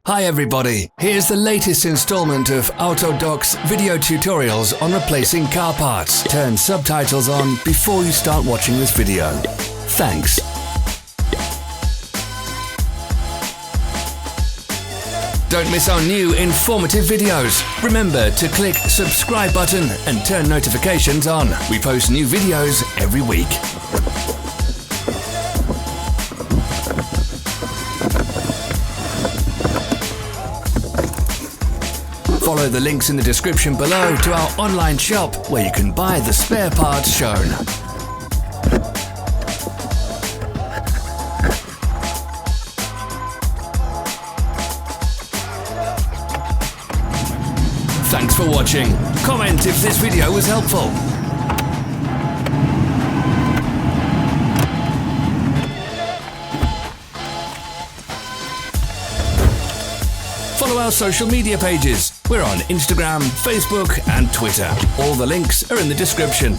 Hi everybody, here's the latest installment of Autodoc's video tutorials on replacing car parts. Turn subtitles on before you start watching this video. Thanks. Don't miss our new informative videos. Remember to click subscribe button and turn notifications on. We post new videos every week. Follow the links in the description below to our online shop where you can buy the spare parts shown. Thanks for watching. Comment if this video was helpful. Follow our social media pages. We're on Instagram, Facebook and Twitter. All the links are in the description.